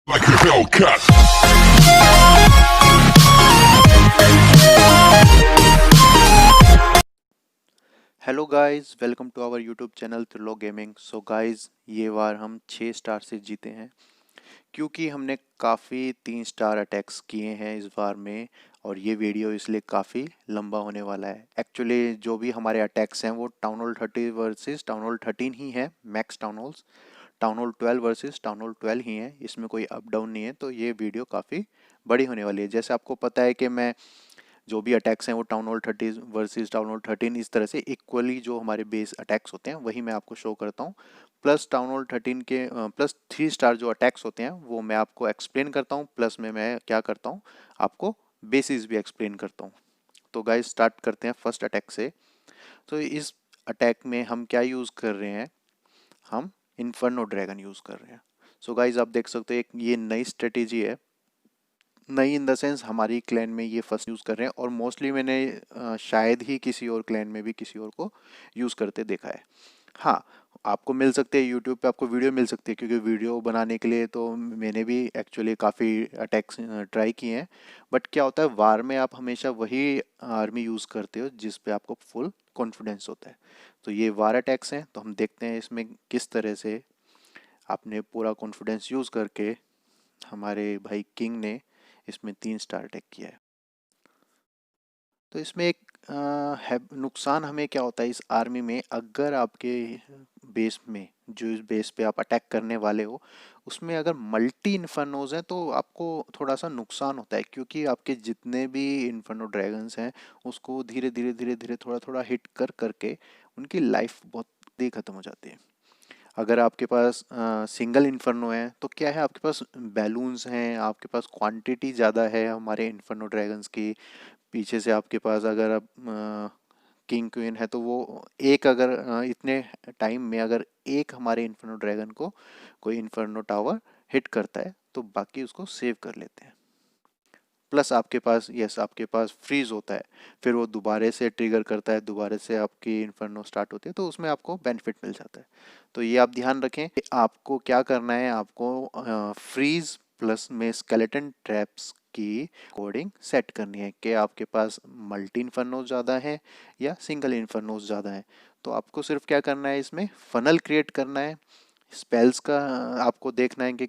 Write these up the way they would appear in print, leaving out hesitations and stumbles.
like a Hellcat. Hello guys, welcome to our YouTube channel Trilok gaming. So guys, ये बार हम 6 star से जीते हैं क्योंकि हमने काफ़ी 3 स्टार अटैक्स किए हैं इस बार में। और ये वीडियो इसलिए काफ़ी लंबा होने वाला है। एक्चुअली जो भी हमारे अटैक्स हैं वो town hall 30 versus town hall 13 ही है, max town halls. Town hall 12 versus town hall 12 ही है, इसमें कोई अप डाउन नहीं है। तो ये वीडियो काफ़ी बड़ी होने वाली है। जैसे आपको पता है कि मैं जो भी अटैक्स हैं वो town hall 30 versus town hall 13 इस तरह से इक्वली जो हमारे बेस अटैक्स होते हैं वही मैं आपको शो करता हूँ। प्लस टाउन हॉल 13 के प्लस 3 स्टार जो अटैक्स होते हैं वो मैं आपको एक्सप्लेन करता हूँ। प्लस में मैं क्या करता हूँ, आपको बेसिस भी एक्सप्लेन करता हूँ। तो गाइस स्टार्ट करते हैं फर्स्ट अटैक से। तो इस अटैक में हम क्या यूज़ कर रहे हैं, हम इन्फर्नो ड्रैगन यूज़ कर रहे हैं। सो गाइस आप देख सकते हो एक ये नई स्ट्रेटेजी है। नई इन द सेंस हमारी क्लैन में ये फर्स्ट यूज़ कर रहे हैं और मोस्टली मैंने शायद ही किसी और क्लैन में भी किसी और को यूज़ करते देखा है। हाँ, आपको मिल सकते हैं यूट्यूब पे, आपको वीडियो मिल सकती है क्योंकि वीडियो बनाने के लिए तो मैंने भी एक्चुअली काफ़ी अटैक्स ट्राई किए हैं। बट क्या होता है, वार में आप हमेशा वही आर्मी यूज़ करते हो जिस पे आपको फुल कॉन्फिडेंस होता है। तो ये वार अटैक्स हैं, तो हम देखते हैं इसमें किस तरह से आपने पूरा कॉन्फिडेंस यूज़ करके हमारे भाई किंग ने इसमें 3 स्टार अटैक किया है। तो इसमें एक नुकसान हमें क्या होता है इस आर्मी में, अगर आपके बेस में जो इस बेस पे आप अटैक करने वाले हो उसमें अगर मल्टी इन्फर्नोज हैं तो आपको थोड़ा सा नुकसान होता है क्योंकि आपके जितने भी इन्फर्नो ड्रैगन्स हैं उसको धीरे धीरे धीरे धीरे थोड़ा थोड़ा हिट कर करके उनकी लाइफ बहुत ही ख़त्म हो जाती है। अगर आपके पास सिंगल इन्फर्नो है तो क्या है, आपके पास बैलून्स हैं, आपके पास क्वांटिटी ज़्यादा है हमारे इन्फर्नो ड्रैगन्स की। पीछे से आपके पास अगर आप किंग क्वीन है तो वो एक अगर इतने टाइम में अगर एक हमारे इन्फर्नो ड्रैगन को कोई इन्फर्नो टावर हिट करता है तो बाकी उसको सेव कर लेते हैं। प्लस आपके पास यस आपके पास फ्रीज होता है, फिर वो दोबारा से ट्रिगर करता है, दोबारा से आपकी इन्फर्नो स्टार्ट होती है तो उसमें आपको बेनिफिट मिल जाता है। तो ये आप ध्यान रखें कि आपको क्या करना है, आपको फ्रीज प्लस में स्केलेटन ट्रैप्स की कोडिंग सेट करनी है कि आपके पास मल्टी इन्फर्नोज ज़्यादा है या सिंगल इन्फर्नोज ज़्यादा है। तो आपको सिर्फ क्या करना है, इसमें फनल क्रिएट करना है, स्पेल्स का आपको देखना है कि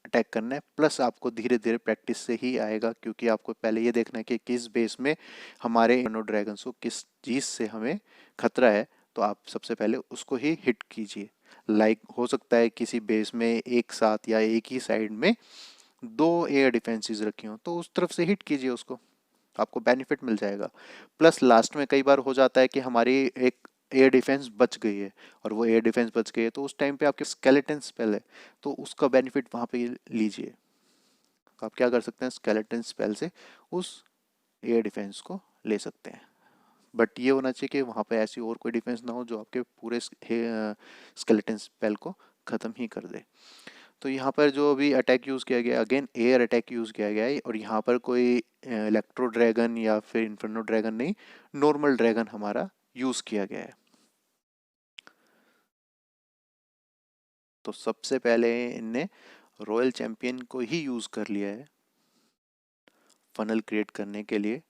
अटैक करना है। प्लस आपको धीरे धीरे प्रैक्टिस से ही आएगा क्योंकि आपको पहले ये देखना है कि किस बेस में हमारे इन्फर्नो ड्रैगन्स को किस चीज़ से हमें खतरा है, तो आप सबसे पहले उसको ही हिट कीजिए। लाइक हो सकता है किसी बेस में एक साथ या एक ही साइड में 2 एयर डिफेंसेस रखी हों तो उस तरफ से हिट कीजिए उसको, आपको बेनिफिट मिल जाएगा। प्लस लास्ट में कई बार हो जाता है कि हमारी एक एयर डिफेंस बच गई है और वो एयर डिफेंस बच गई है तो उस टाइम पे आपके स्केलेटन स्पेल है तो उसका बेनिफिट वहाँ पे लीजिए। तो आप क्या कर सकते हैं, स्केलेटन स्पेल से उस एयर डिफेंस को ले सकते हैं। बट ये होना चाहिए कि वहाँ पे ऐसी और कोई डिफेंस ना हो जो आपके पूरे स्केलेटन स्पेल को ख़त्म ही कर दे। तो यहाँ पर जो अभी अटैक यूज़ किया गया, अगेन एयर अटैक यूज़ किया गया है और यहाँ पर कोई इलेक्ट्रो ड्रैगन या फिर इन्फर्नो ड्रैगन नहीं, नॉर्मल ड्रैगन हमारा यूज़ किया गया है। तो सबसे पहले इनने रॉयल चैंपियन को ही यूज़ कर लिया है फनल क्रिएट करने के लिए।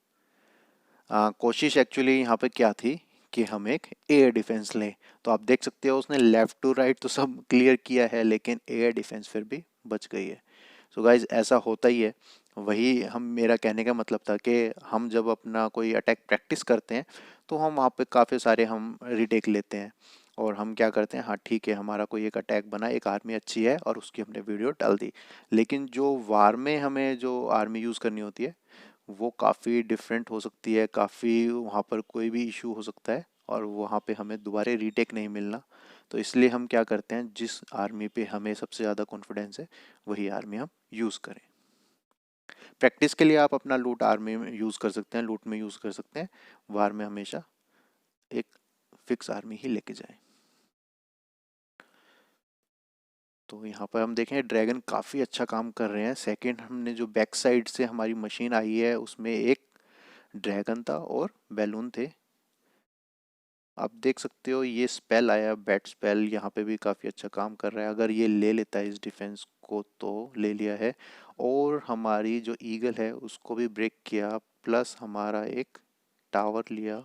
कोशिश एक्चुअली यहाँ पे क्या थी कि हम एक एयर डिफेंस लें। तो आप देख सकते हो उसने लेफ्ट टू राइट तो सब क्लियर किया है लेकिन एयर डिफेंस फिर भी बच गई है। सो गाइज ऐसा होता ही है। वही हम मेरा कहने का मतलब था कि हम जब अपना कोई अटैक प्रैक्टिस करते हैं तो हम वहाँ पे काफ़ी सारे हम रिटेक लेते हैं और हम क्या करते हैं, हाँ ठीक है हमारा कोई एक अटैक बना, एक आर्मी अच्छी है और उसकी हमने वीडियो डाल दी। लेकिन जो वार में हमें जो आर्मी यूज़ करनी होती है वो काफ़ी डिफरेंट हो सकती है, काफ़ी वहाँ पर कोई भी इशू हो सकता है और वहाँ पे हमें दोबारा रीटेक नहीं मिलना। तो इसलिए हम क्या करते हैं, जिस आर्मी पे हमें सबसे ज़्यादा कॉन्फिडेंस है वही आर्मी हम यूज़ करें। प्रैक्टिस के लिए आप अपना लूट आर्मी में यूज़ कर सकते हैं, लूट में यूज़ कर सकते हैं। वार में हमेशा एक फिक्स आर्मी ही लेके जाएं। तो यहाँ पर हम देखें ड्रैगन काफ़ी अच्छा काम कर रहे हैं। सेकंड हमने जो बैक साइड से हमारी मशीन आई है उसमें एक ड्रैगन था और बैलून थे। आप देख सकते हो ये स्पेल आया, बैट स्पेल, यहाँ पे भी काफ़ी अच्छा काम कर रहा है। अगर ये ले लेता है इस डिफेंस को तो ले लिया है, और हमारी जो ईगल है उसको भी ब्रेक किया, प्लस हमारा एक टावर लिया,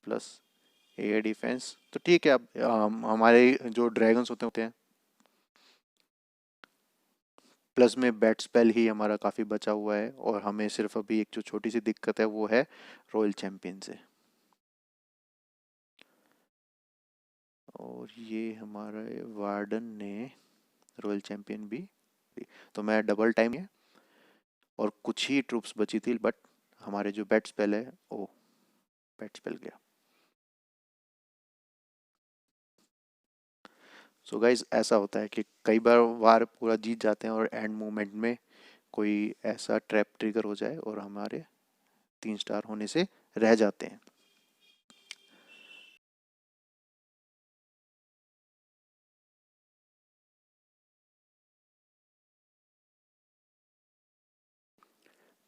प्लस एयर डिफेंस, तो ठीक है। अब हमारे जो ड्रैगन्स होते हैं, प्लस में बैट स्पेल ही हमारा काफ़ी बचा हुआ है, और हमें सिर्फ अभी एक जो छोटी सी दिक्कत है वो है रॉयल चैंपियन से। और ये हमारा वार्डन ने रॉयल चैंपियन भी, तो मैं डबल टाइम है, और कुछ ही ट्रूप्स बची थी, बट हमारे जो बैट स्पेल है, ओ, बैट स्पेल गया। सो गाइज ऐसा होता है कि कई बार वार पूरा जीत जाते हैं और एंड मोमेंट में कोई ऐसा ट्रैप ट्रिगर हो जाए और हमारे 3 स्टार होने से रह जाते हैं।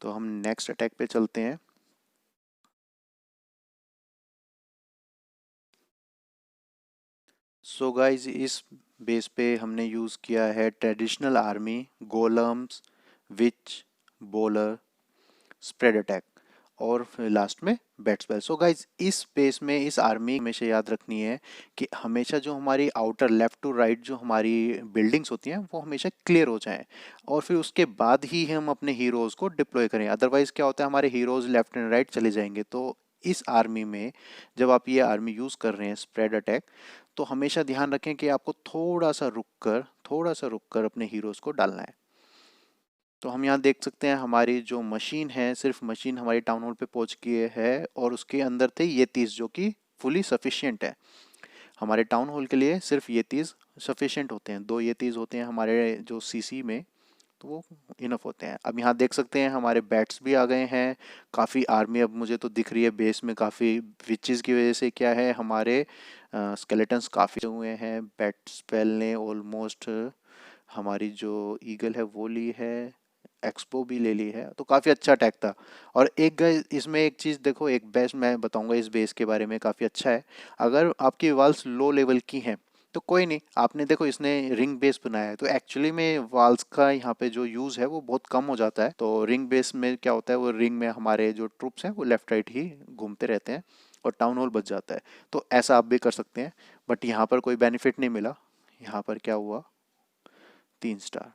तो हम नेक्स्ट अटैक पे चलते हैं। सो गाइज इस बेस पे हमने यूज़ किया है ट्रेडिशनल आर्मी, गोलम्स, विच, बॉलर, स्प्रेड अटैक, और फिर लास्ट में बैट स्पेल। सो गाइज इस बेस में इस आर्मी हमेशा याद रखनी है कि हमेशा जो हमारी आउटर लेफ्ट टू राइट जो हमारी बिल्डिंग्स होती हैं वो हमेशा क्लियर हो जाएं, और फिर उसके बाद ही हम अपने हीरोज़ को डिप्लॉय करें। अदरवाइज क्या होता है, हमारे हीरोज़ लेफ्ट एंड राइट चले जाएंगे। तो इस आर्मी में जब आप ये आर्मी यूज़ कर रहे हैं स्प्रेड अटैक, तो हमेशा ध्यान रखें कि आपको थोड़ा सा रुक कर अपने हीरोज़ को डालना है। तो हम यहाँ देख सकते हैं हमारी जो मशीन है, सिर्फ मशीन हमारी टाउन हॉल पे पहुंच गई है, और उसके अंदर थे ये 30 जो कि फुली सफिशिएंट है। हमारे टाउन हॉल के लिए सिर्फ ये 30 सफिशिएंट होते हैं, 2 ये 30 होते हैं हमारे जो सीसी में, तो वो इनफ होते हैं। अब यहाँ देख सकते हैं हमारे बैट्स भी आ गए हैं, काफ़ी आर्मी अब मुझे तो दिख रही है बेस में, काफ़ी विचेस की वजह से क्या है, हमारे स्केलेटन्स काफ़ी हुए हैं। बैट स्पेल ने ऑलमोस्ट हमारी जो ईगल है वो ली है, एक्सपो भी ले ली है, तो काफ़ी अच्छा अटैक था। और एक guys, इसमें एक चीज़ देखो, एक बेस मैं बताऊंगा इस बेस के बारे में, काफ़ी अच्छा है। अगर आपकी वाल्स लो लेवल की हैं तो कोई नहीं, आपने देखो इसने रिंग बेस बनाया है, तो एक्चुअली में वाल्स का यहाँ पे जो यूज़ है वो बहुत कम हो जाता है। तो रिंग बेस में क्या होता है, वो रिंग में हमारे जो ट्रूप्स हैं वो लेफ्ट राइट ही घूमते रहते हैं, और टाउन हॉल बच जाता है। तो ऐसा आप भी कर सकते हैं, बट यहाँ पर कोई बेनिफिट नहीं मिला। यहाँ पर क्या हुआ, 3 स्टार।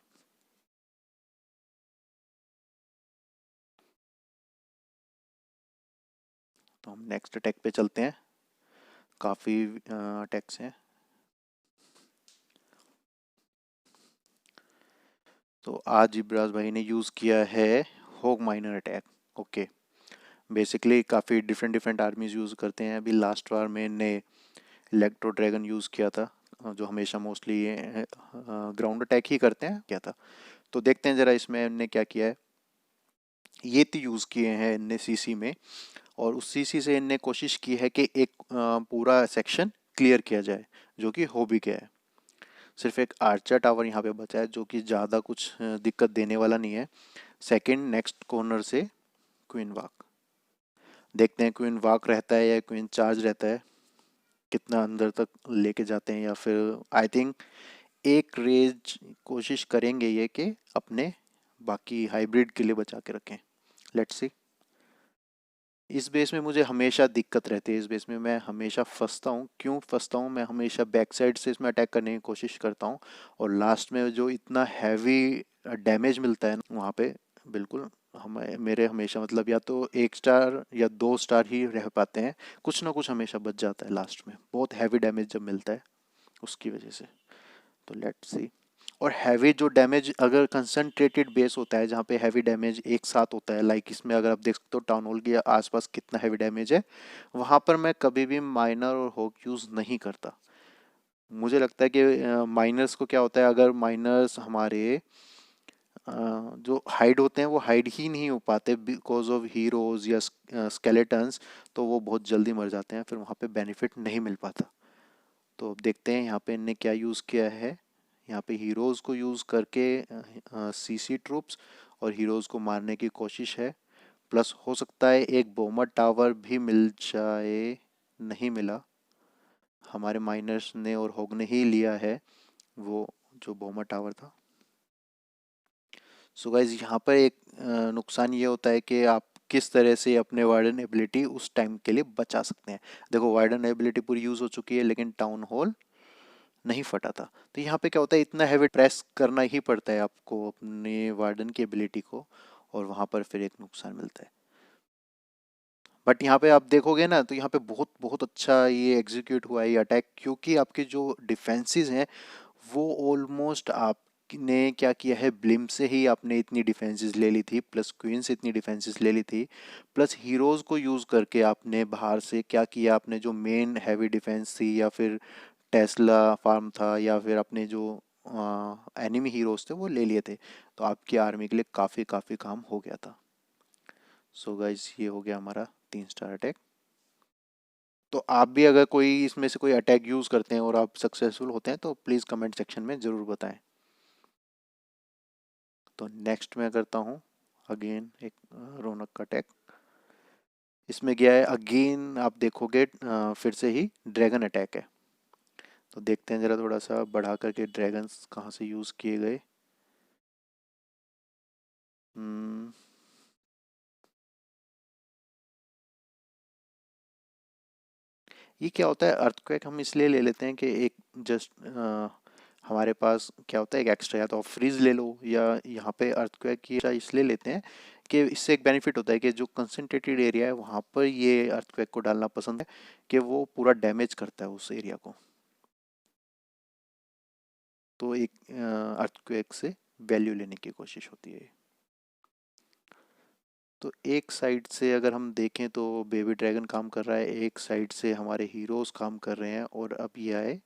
तो हम नेक्स्ट अटैक पे चलते हैं, काफ़ी अटैक्स हैं। तो आज इब्राज भाई ने यूज़ किया है होग माइनर अटैक। ओके, बेसिकली काफ़ी डिफरेंट डिफरेंट आर्मीज यूज़ करते हैं। अभी लास्ट वार में ने इलेक्ट्रो ड्रैगन यूज़ किया था, जो हमेशा मोस्टली ग्राउंड अटैक ही करते हैं, क्या था। तो देखते हैं ज़रा इसमें इनने क्या किया है। ये तो यूज़ किए हैं इनने सीसी में, और उस सीसी से इनने कोशिश की है कि एक पूरा सेक्शन क्लियर किया जाए, जो कि हो भी गया है। सिर्फ एक आर्चर टावर यहाँ पे बचा है, जो कि ज़्यादा कुछ दिक्कत देने वाला नहीं है। सेकंड नेक्स्ट कॉर्नर से क्वीन वाक, देखते हैं क्वीन वाक रहता है या क्वीन चार्ज रहता है, कितना अंदर तक लेके जाते हैं, या फिर आई थिंक एक रेज कोशिश करेंगे ये कि अपने बाकी हाइब्रिड के लिए बचा के रखें। Let's see. इस बेस में मुझे हमेशा दिक्कत रहती है, इस बेस में मैं हमेशा फंसता हूँ। क्यों फंसता हूँ, मैं हमेशा बैक साइड से इसमें अटैक करने की कोशिश करता हूँ, और लास्ट में जो इतना हैवी डैमेज मिलता है ना वहाँ पे, बिल्कुल हमें मेरे हमेशा मतलब या तो 1 स्टार या 2 स्टार ही रह पाते हैं, कुछ ना कुछ हमेशा बच जाता है लास्ट में, बहुत हैवी डैमेज जब मिलता है उसकी वजह से। तो लेट्स सी। और हैवी जो डैमेज अगर कंसंट्रेटेड बेस होता है, जहाँ पे हैवी डैमेज एक साथ होता है, लाइक इसमें अगर आप देख सकते हो टाउन हॉल के आसपास कितना हैवी डैमेज है, वहाँ पर मैं कभी भी माइनर और होक यूज़ नहीं करता। मुझे लगता है कि माइनर्स को क्या होता है, अगर माइनर्स हमारे जो हाइड होते हैं वो हाइड ही नहीं हो पाते बिकॉज ऑफ हीरोज या स्केलेटन्स, तो वो बहुत जल्दी मर जाते हैं, फिर वहाँ पे बेनिफिट नहीं मिल पाता। तो अब देखते हैं यहाँ पे इनने क्या यूज़ किया है। यहाँ पे हीरोज़ को यूज़ करके सीसी ट्रूप्स और हीरोज़ को मारने की कोशिश है, प्लस हो सकता है एक बॉमर टावर भी मिल जाए। नहीं मिला। हमारे माइनर्स ने और होग ने ही लिया है वो जो बॉम्बर टावर था। सो गाइज यहाँ पर एक नुकसान ये होता है कि आप किस तरह से अपने वार्डन एबिलिटी उस टाइम के लिए बचा सकते हैं। देखो वार्डन एबिलिटी पूरी यूज़ हो चुकी है लेकिन टाउन हॉल नहीं फटा था। तो यहाँ पे क्या होता है, इतना हैवी प्रेस करना ही पड़ता है आपको अपने वार्डन की एबिलिटी को, और वहाँ पर फिर एक नुकसान मिलता है। बट यहाँ पे आप देखोगे ना तो यहाँ पे बहुत बहुत अच्छा ये एग्जीक्यूट हुआ है ये अटैक, क्योंकि आपके जो डिफेंसेस हैं वो ऑलमोस्ट आपने क्या किया है, ब्लिम से ही आपने इतनी डिफेंसेस ले ली थी, प्लस क्वीन से इतनी डिफेंसेस ले ली थी, प्लस हीरोज़ को यूज़ करके आपने बाहर से क्या किया, आपने जो मेन हैवी डिफेंस थी या फिर टेस्ला फार्म था या फिर अपने जो एनिमी हीरोज़ थे वो ले लिए थे। तो आपकी आर्मी के लिए काफ़ी काफ़ी काम हो गया था। सो गाइज ये हो गया हमारा 3 स्टार अटैक। तो आप भी अगर कोई इसमें से कोई अटैक यूज़ करते हैं और आप सक्सेसफुल होते हैं तो प्लीज़ कमेंट सेक्शन में ज़रूर बताएं। तो नेक्स्ट मैं करता हूँ अगेन एक रौनक का अटैक। इसमें गया है अगेन, आप देखोगे फिर से ही ड्रैगन अटैक है। तो देखते हैं ज़रा थोड़ा सा बढ़ा करके ड्रैगन्स कहाँ से यूज़ किए गए। हम्म, ये क्या होता है, अर्थक्वेक हम इसलिए ले लेते हैं कि एक जस्ट हमारे पास क्या होता है एक एक्स्ट्रा, या तो आप फ्रीज ले लो, या यहाँ पे अर्थक्वेक की इसलिए लेते हैं कि इससे एक बेनिफिट होता है कि जो कंसंट्रेटेड एरिया है वहाँ पर ये अर्थक्वेक को डालना पसंद है कि वो पूरा डैमेज करता है उस एरिया को। तो एक अर्थक्वेक से वैल्यू लेने की कोशिश होती है। तो एक साइड से अगर हम देखें तो बेबी ड्रैगन काम कर रहा है, एक साइड से हमारे हीरोज काम कर रहे हैं, और अब ये आए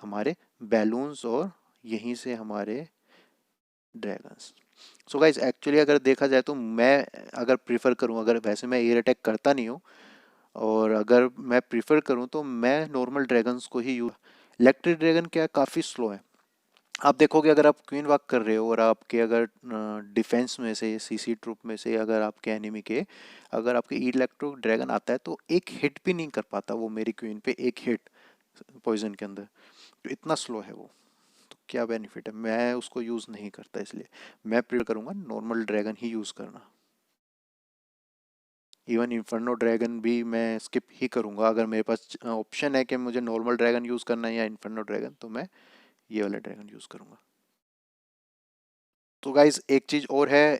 हमारे बैलून्स और यहीं से हमारे ड्रैगन्स। सो गाइज एक्चुअली अगर देखा जाए तो मैं अगर प्रीफर करूं, अगर वैसे मैं एयर अटैक करता नहीं हूं, और अगर मैं प्रीफर करूं तो मैं नॉर्मल ड्रैगन्स को ही यूज। इलेक्ट्रिक ड्रैगन क्या काफ़ी स्लो है। आप देखोगे अगर आप क्वीन वॉक कर रहे हो और आपके अगर डिफेंस में से सीसी ट्रूप में से अगर आपके एनिमी के अगर आपके इलेक्ट्रो ड्रैगन आता है तो एक हिट भी नहीं कर पाता वो मेरी क्वीन पे, एक हिट पॉइजन के अंदर। तो इतना स्लो है वो। तो क्या बेनिफिट है, मैं उसको यूज़ नहीं करता, इसलिए मैं प्रेफर करूँगा नॉर्मल ड्रैगन ही यूज़ करना। इवन इन्फर्नो ड्रैगन भी मैं स्किप ही करूँगा, अगर मेरे पास ऑप्शन है कि मुझे नॉर्मल ड्रैगन यूज़ करना है या इन्फर्नो ड्रैगन, तो मैं ये वाला ड्रैगन यूज़ करूँगा। तो गाइज एक चीज़ और है,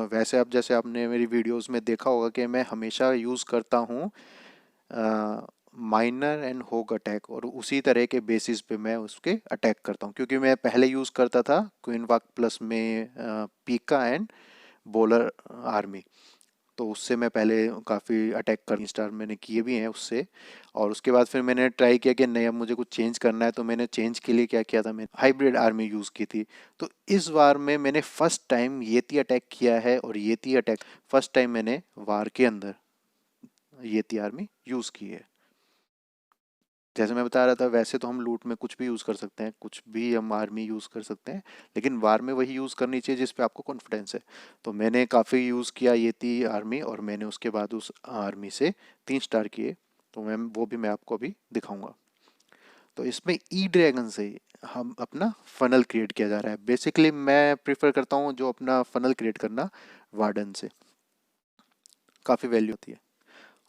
वैसे अब जैसे आपने मेरी वीडियोस में देखा होगा कि मैं हमेशा यूज़ करता हूँ माइनर एंड होग अटैक, और उसी तरह के बेसिस पे मैं उसके अटैक करता हूँ, क्योंकि मैं पहले यूज़ करता था क्वीन वाक प्लस में पीका एंड बॉलर आर्मी। तो उससे मैं पहले काफ़ी अटैक कर स्टार मैंने किए भी हैं उससे। और उसके बाद फिर मैंने ट्राई किया कि नहीं अब मुझे कुछ चेंज करना है, तो मैंने चेंज के लिए क्या किया था, मैंने हाइब्रिड आर्मी यूज़ की थी। तो इस बार में मैंने फर्स्ट टाइम येती अटैक किया है, और येती अटैक फर्स्ट टाइम मैंने वार के अंदर येती आर्मी यूज़ की है। जैसे मैं बता रहा था वैसे तो हम लूट में कुछ भी यूज़ कर सकते हैं, कुछ भी हम आर्मी यूज़ कर सकते हैं, लेकिन वार में वही यूज़ करनी चाहिए जिस पे आपको कॉन्फिडेंस है। तो मैंने काफ़ी यूज़ किया ये थी आर्मी, और मैंने उसके बाद उस आर्मी से 3 स्टार किए। तो मैं वो भी मैं आपको अभी दिखाऊंगा। तो इसमें ई ड्रैगन से हम अपना फनल क्रिएट किया जा रहा है। बेसिकली मैं प्रिफर करता हूँ जो अपना फनल क्रिएट करना वार्डन से, काफ़ी वैल्यू होती है,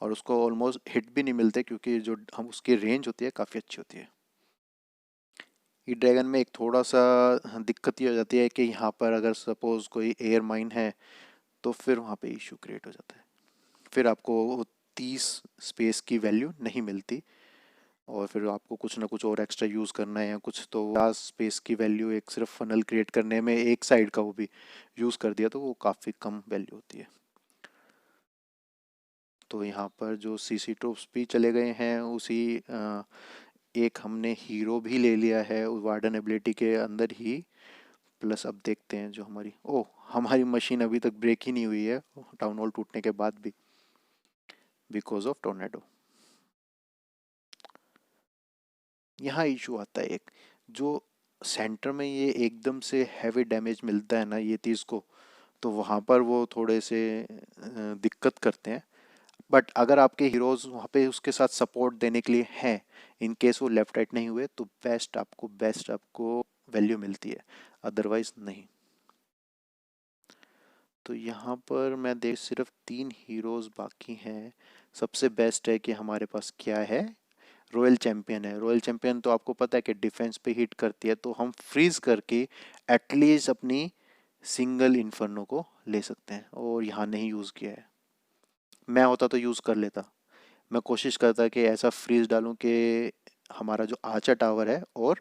और उसको ऑलमोस्ट हिट भी नहीं मिलते क्योंकि जो हम उसकी रेंज होती है काफ़ी अच्छी होती है। ई ड्रैगन में एक थोड़ा सा दिक्कत ये हो जाती है कि यहाँ पर अगर सपोज कोई एयर माइन है तो फिर वहाँ पे इशू क्रिएट हो जाता है। फिर आपको 30 स्पेस की वैल्यू नहीं मिलती, और फिर आपको कुछ ना कुछ और एक्स्ट्रा यूज़ करना है या कुछ, तो 50 स्पेस की वैल्यू एक सिर्फ फनल क्रिएट करने में एक साइड का वो भी यूज़ कर दिया तो वो काफ़ी कम वैल्यू होती है। तो यहाँ पर जो सीसी ट्रूप्स भी चले गए हैं उसी एक हमने हीरो भी ले लिया है वार्डन एबिलिटी के अंदर ही। प्लस अब देखते हैं जो हमारी हमारी मशीन अभी तक ब्रेक ही नहीं हुई है टाउन हॉल टूटने के बाद भी, बिकॉज ऑफ टोर्नेडो। यहाँ इशू आता है एक, जो सेंटर में ये एकदम से हैवी डैमेज मिलता है ना ये तीस को, तो वहाँ पर वो थोड़े से दिक्कत करते हैं। बट अगर आपके हीरोज वहाँ पे उसके साथ सपोर्ट देने के लिए हैं, इन केस वो लेफ्ट राइट नहीं हुए, तो बेस्ट आपको वैल्यू मिलती है, अदरवाइज नहीं। तो यहाँ पर मैं देख सिर्फ 3 हीरोज बाकी हैं। सबसे बेस्ट है कि हमारे पास क्या है, रॉयल चैंपियन है। रॉयल चैंपियन तो आपको पता है कि डिफेंस पे हिट करती है, तो हम फ्रीज करके एटलीस्ट अपनी सिंगल इन्फर्नो को ले सकते हैं, और यहाँ नहीं यूज़ किया है। मैं होता तो यूज़ कर लेता। मैं कोशिश करता कि ऐसा फ्रीज डालूं कि हमारा जो आर्चर टावर है और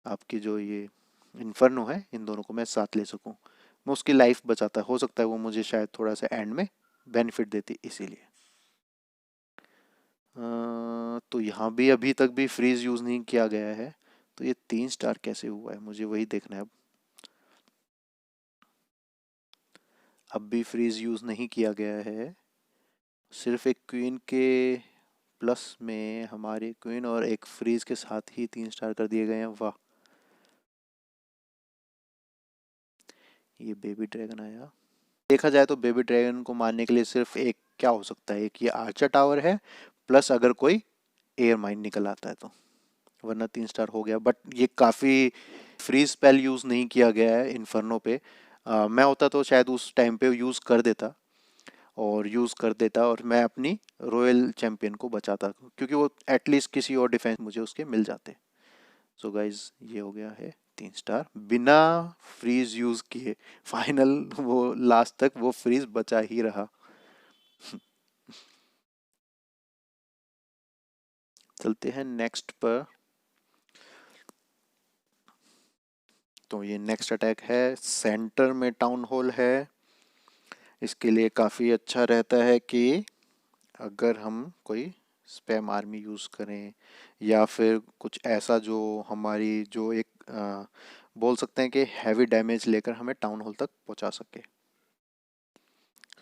आपकी जो ये इन्फर्नो है, इन दोनों को मैं साथ ले सकूं। मैं उसकी लाइफ बचाता, हो सकता है वो मुझे शायद थोड़ा सा एंड में बेनिफिट देती, इसीलिए। तो यहाँ भी अभी तक भी फ्रीज यूज़ नहीं किया गया है। तो ये 3 स्टार कैसे हुआ है, मुझे वही देखना है अब भी फ्रीज यूज़ नहीं किया गया है। सिर्फ एक क्वीन के प्लस में हमारे क्वीन और एक फ्रीज के साथ ही 3 स्टार कर दिए गए हैं, वाह। ये बेबी ड्रैगन आया। देखा जाए तो बेबी ड्रैगन को मारने के लिए सिर्फ एक क्या हो सकता है, एक ये आर्चर टावर है, प्लस अगर कोई एयर माइन निकल आता है तो, वरना 3 स्टार हो गया। बट ये काफ़ी फ्रीज स्पेल यूज़ नहीं किया गया है इन्फर्नो पे। मैं होता तो शायद उस टाइम पे यूज़ कर देता और मैं अपनी रॉयल चैंपियन को बचाता, क्योंकि वो एटलीस्ट किसी और डिफेंस मुझे उसके मिल जाते। सो गाइज ये हो गया है 3 स्टार बिना फ्रीज यूज़ किए। फाइनल वो लास्ट तक वो फ्रीज बचा ही रहा। चलते हैं नेक्स्ट पर। तो ये नेक्स्ट अटैक है, सेंटर में टाउन हॉल है। इसके लिए काफ़ी अच्छा रहता है कि अगर हम कोई स्पैम आर्मी यूज़ करें, या फिर कुछ ऐसा जो हमारी जो एक बोल सकते हैं कि हैवी डैमेज लेकर हमें टाउन हॉल तक पहुंचा सके।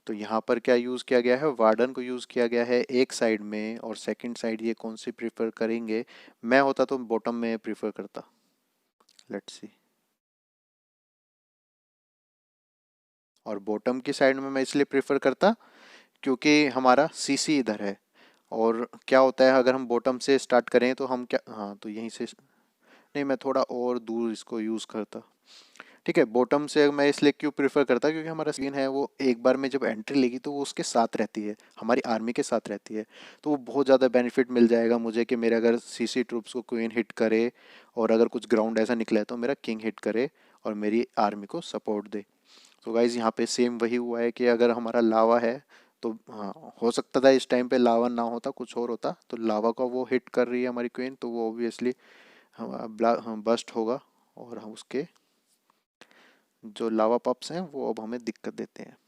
तो यहाँ पर क्या यूज़ किया गया है, वार्डन को यूज़ किया गया है एक साइड में, और सेकंड साइड ये कौन सी प्रीफर करेंगे। मैं होता तो बॉटम में प्रीफर करता। Let's see. और बॉटम की साइड में मैं इसलिए प्रेफर करता क्योंकि हमारा सीसी इधर है। और क्या होता है अगर हम बॉटम से स्टार्ट करें तो हम क्या, हाँ तो यहीं से नहीं, मैं थोड़ा और दूर इसको यूज़ करता। ठीक है, बॉटम से मैं इसलिए क्यों प्रेफर करता, क्योंकि हमारा स्क्रीन है वो एक बार में जब एंट्री लेगी तो वो उसके साथ रहती है, हमारी आर्मी के साथ रहती है। तो वो बहुत ज़्यादा बेनिफिट मिल जाएगा मुझे कि मेरे अगर सीसी ट्रूप्स को क्वीन हिट करे, और अगर कुछ ग्राउंड ऐसा निकला है तो मेरा किंग हिट करे और मेरी आर्मी को सपोर्ट दे। तो गाइज यहाँ पे सेम वही हुआ है कि अगर हमारा लावा है तो हाँ, हो सकता था इस टाइम पे लावा ना होता, कुछ और होता, तो लावा का वो हिट कर रही है हमारी क्वीन, तो वो ऑब्वियसली हम बस्ट होगा, और हम उसके जो लावा पप्स हैं वो अब हमें दिक्कत देते हैं।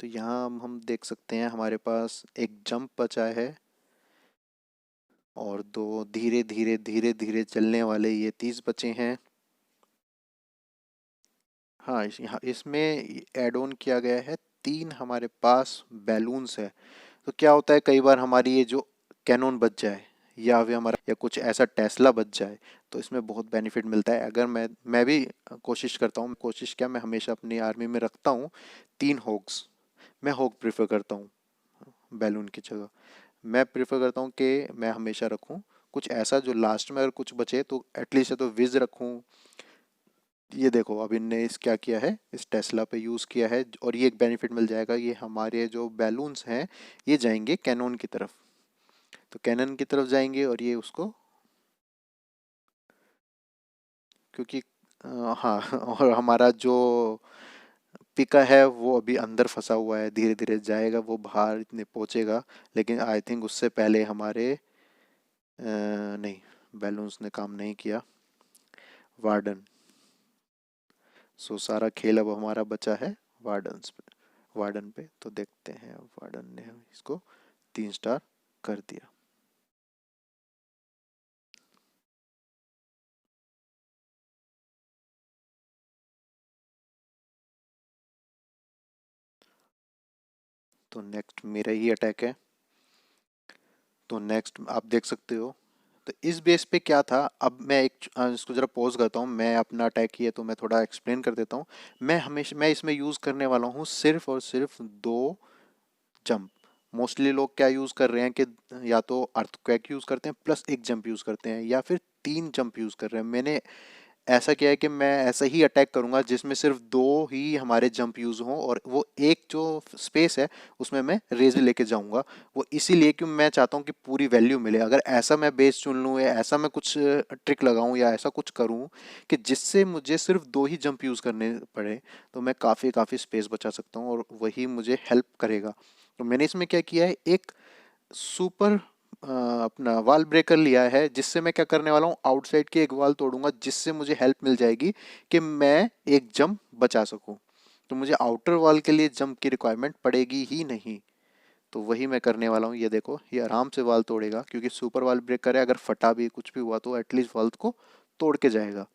तो यहाँ हम देख सकते हैं हमारे पास एक जंप बचा है, और 2 धीरे धीरे धीरे धीरे चलने वाले ये 30 बचे हैं। हाँ, यहाँ इसमें ऐड ऑन किया गया है 3 हमारे पास बैलून्स है। तो क्या होता है कई बार हमारी ये जो कैनन बच जाए, या फिर हमारा या कुछ ऐसा टेस्ला बच जाए, तो इसमें बहुत बेनिफिट मिलता है। अगर मैं भी कोशिश करता हूँ, कोशिश क्या, मैं हमेशा अपनी आर्मी में रखता हूँ 3 होग्स। मैं होग प्रेफर करता हूँ बैलून की जगह। मैं प्रेफर करता हूँ कि मैं हमेशा रखूँ कुछ ऐसा जो लास्ट में अगर कुछ बचे तो एटलीस्ट या तो विज रखूँ। ये देखो अब इनने इस क्या किया है, इस टेस्ला पे यूज़ किया है, और ये एक बेनिफिट मिल जाएगा, ये हमारे जो बैलून्स हैं ये जाएंगे कैनन की तरफ। तो कैनन की तरफ जाएंगे और ये उसको, क्योंकि हाँ और हमारा जो पिका है वो अभी अंदर फंसा हुआ है, धीरे धीरे जाएगा वो बाहर इतने पहुंचेगा। लेकिन आई थिंक उससे पहले हमारे नहीं, बैलून्स ने काम नहीं किया। वार्डन। सो सारा खेल अब हमारा बचा है वार्डन्स पे, वार्डन पे। तो देखते हैं, वार्डन ने इसको 3 स्टार कर दिया। तो नेक्स्ट मेरा ही अटैक है। तो नेक्स्ट आप देख सकते हो, तो इस बेस पे क्या था, अब मैं इसको जरा पॉज करता हूँ, मैं अपना अटैक किया तो मैं थोड़ा एक्सप्लेन कर देता हूँ। मैं इसमें यूज़ करने वाला हूँ सिर्फ और सिर्फ 2 जंप। मोस्टली लोग क्या यूज़ कर रहे हैं कि या तो अर्थक्वेक यूज़ करते हैं प्लस एक जंप यूज़ करते हैं, या फिर 3 जंप यूज़ कर रहे हैं। मैंने ऐसा किया है कि मैं ऐसा ही अटैक करूंगा जिसमें सिर्फ 2 ही हमारे जंप यूज़ हों, और वो एक जो स्पेस है उसमें मैं रेज लेके जाऊंगा। वो इसीलिए कि मैं चाहता हूँ कि पूरी वैल्यू मिले। अगर ऐसा मैं बेस चुन लूँ या ऐसा मैं कुछ ट्रिक लगाऊं या ऐसा कुछ करूं कि जिससे मुझे सिर्फ 2 ही जंप यूज़ करने पड़े, तो मैं काफ़ी काफ़ी स्पेस बचा सकता हूँ और वही मुझे हेल्प करेगा। तो मैंने इसमें क्या किया है, एक सुपर अपना वाल ब्रेकर लिया है, जिससे मैं क्या करने वाला हूँ, आउटसाइड की एक वाल तोड़ूंगा जिससे मुझे हेल्प मिल जाएगी कि मैं एक जंप बचा सकूं। तो मुझे आउटर वॉल के लिए जंप की रिक्वायरमेंट पड़ेगी ही नहीं। तो वही मैं करने वाला हूँ। ये देखो, ये आराम से वाल तोड़ेगा क्योंकि सुपर वाल ब्रेकर है। अगर फटा भी कुछ भी हुआ तो एटलीस्ट वाल को तोड़ के जाएगा।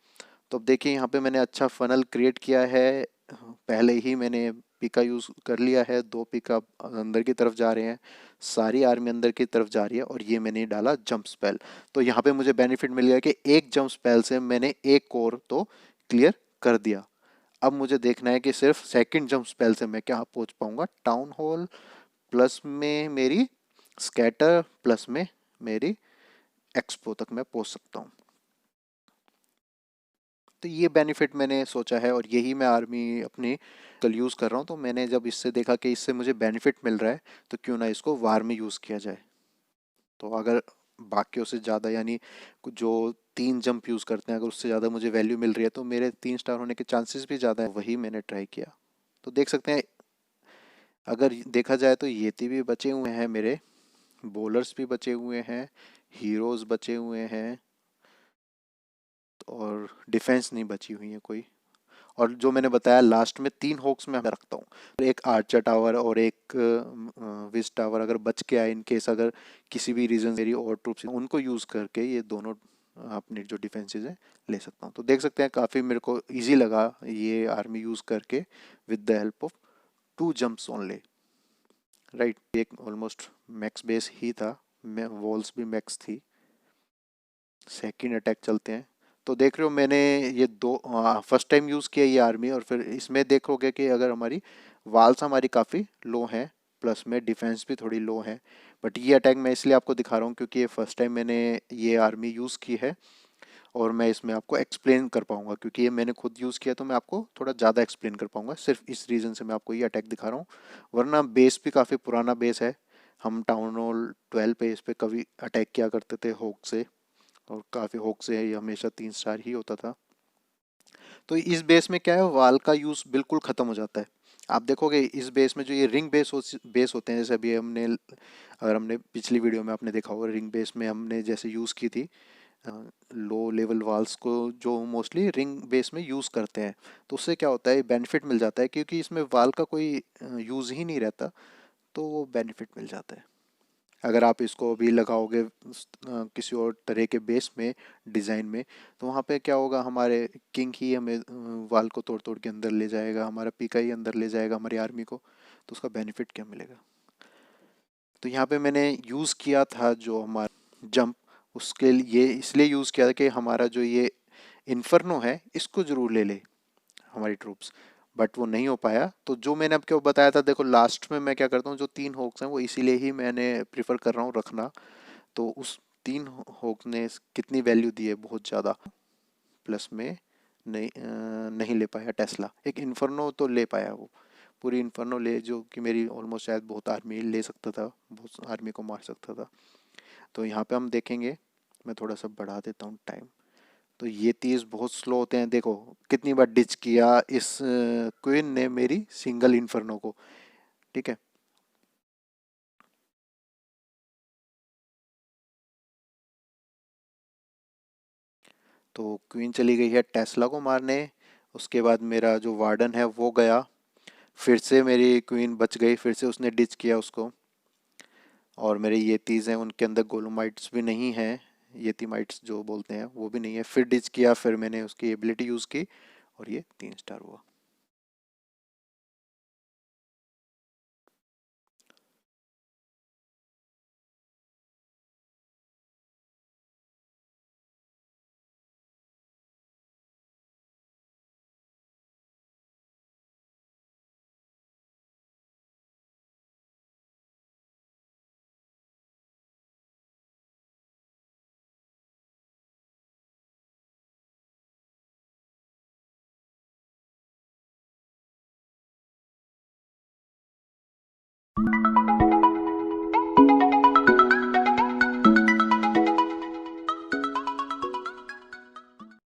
तो अब देखिए यहाँ पे मैंने अच्छा फनल क्रिएट किया है। पहले ही मैंने पिका यूज़ कर लिया है, 2 पिका अंदर की तरफ जा रहे हैं, सारी आर्मी अंदर की तरफ जा रही है, और ये मैंने डाला जंप स्पेल। तो यहाँ पे मुझे बेनिफिट मिल गया कि एक जंप स्पेल से मैंने एक कोर तो क्लियर कर दिया। अब मुझे देखना है कि सिर्फ सेकंड जंप स्पेल से मैं क्या पहुंच पाऊंगा, टाउन हॉल प्लस में मेरी स्कैटर प्लस में मेरी एक्सपो तक मैं पहुंच सकता हूँ। तो ये बेनिफिट मैंने सोचा है और यही मैं आर्मी अपनी कल यूज़ कर रहा हूँ। तो मैंने जब इससे देखा कि इससे मुझे बेनिफिट मिल रहा है, तो क्यों ना इसको वार में यूज़ किया जाए। तो अगर बाकियों से ज़्यादा, यानी जो 3 जंप यूज़ करते हैं, अगर उससे ज़्यादा मुझे वैल्यू मिल रही है तो मेरे 3 स्टार होने के चांसेस भी ज़्यादा है। वही मैंने ट्राई किया। तो देख सकते हैं, अगर देखा जाए तो येती भी बचे हुए हैं मेरे, बॉलर्स भी बचे हुए हैं, हीरोज़ बचे हुए हैं, और डिफेंस नहीं बची हुई है कोई। और जो मैंने बताया लास्ट में 3 होक्स में मैं रखता हूँ, एक आर्चर टावर और एक विज टावर। अगर बच के आए इन केस, अगर किसी भी रीजन मेरी और ट्रूप्स उनको यूज़ करके ये दोनों अपनी जो डिफेंसेस है ले सकता हूँ। तो देख सकते हैं काफ़ी मेरे को इजी लगा ये आर्मी यूज़ करके, with the help of 2 jumps only. Right, एक ऑलमोस्ट मैक्स बेस ही था, मैं वॉल्स भी मैक्स थी। सेकंड अटैक चलते हैं। तो देख रहे हो मैंने ये दो फर्स्ट टाइम यूज़ किया ये आर्मी, और फिर इसमें देखोगे कि अगर हमारी वाल्स हमारी काफ़ी लो हैं, प्लस में डिफेंस भी थोड़ी लो है। बट ये अटैक मैं इसलिए आपको दिखा रहा हूँ क्योंकि ये फर्स्ट टाइम मैंने ये आर्मी यूज़ की है, और मैं इसमें आपको एक्सप्लेन कर पाऊंगा क्योंकि ये मैंने खुद यूज़ किया, तो मैं आपको थोड़ा ज़्यादा एक्सप्लेन कर पाऊंगा। सिर्फ इस रीज़न से मैं आपको ये अटैक दिखा रहा हूँ, वरना बेस भी काफ़ी पुराना बेस है। हम टाउन हॉल 12 पे इस पे कभी अटैक किया करते थे होक से, और काफ़ी होक से ये हमेशा 3 स्टार ही होता था। तो इस बेस में क्या है, वाल का यूज़ बिल्कुल ख़त्म हो जाता है। आप देखोगे इस बेस में जो ये रिंग बेस होते हैं, जैसे अभी हमने, अगर हमने पिछली वीडियो में आपने देखा होगा, रिंग बेस में हमने जैसे यूज़ की थी लो लेवल वाल्स को, जो मोस्टली रिंग बेस में यूज़ करते हैं। तो उससे क्या होता है, बेनिफिट मिल जाता है क्योंकि इसमें वाल का कोई यूज़ ही नहीं रहता, तो वो बेनिफिट मिल जाता है। अगर आप इसको अभी लगाओगे किसी और तरह के बेस में, डिज़ाइन में, तो वहाँ पे क्या होगा, हमारे किंग ही हमें वाल को तोड़ तोड़ के अंदर ले जाएगा, हमारा पीका ही अंदर ले जाएगा हमारी आर्मी को। तो उसका बेनिफिट क्या मिलेगा। तो यहाँ पे मैंने यूज़ किया था जो हमारा जंप, उसके लिए इसलिए यूज़ किया था कि हमारा जो ये इन्फर्नो है इसको ज़रूर ले ले हमारी ट्रूप्स। बट वो नहीं हो पाया। तो जो मैंने अब क्या बताया था, देखो लास्ट में मैं क्या करता हूँ, जो 3 होक्स हैं वो इसीलिए ही मैंने प्रीफर कर रहा हूँ रखना। तो उस 3 होक्स ने कितनी वैल्यू दी है, बहुत ज़्यादा। प्लस में नहीं ले पाया टेस्ला, एक इन्फर्नो तो ले पाया वो, पूरी इन्फर्नो ले, जो कि मेरी ऑलमोस्ट शायद बहुत आर्मी ले सकता था, बहुत आर्मी को मार सकता था। तो यहाँ पे हम देखेंगे, मैं थोड़ा सा बढ़ा देता हूँ टाइम। तो ये तीस बहुत स्लो होते हैं। देखो कितनी बार डिच किया इस क्वीन ने मेरी सिंगल इन्फर्नो को। ठीक है, तो क्वीन चली गई है टेस्ला को मारने। उसके बाद मेरा जो वार्डन है वो गया, फिर से मेरी क्वीन बच गई, फिर से उसने डिच किया उसको। और मेरे ये तीज हैं उनके अंदर गोलोमाइट्स भी नहीं है, येतीमाइट्स जो बोलते हैं वो भी नहीं है। फिर डिच किया, फिर मैंने उसकी एबिलिटी यूज़ की, और ये 3 स्टार हुआ।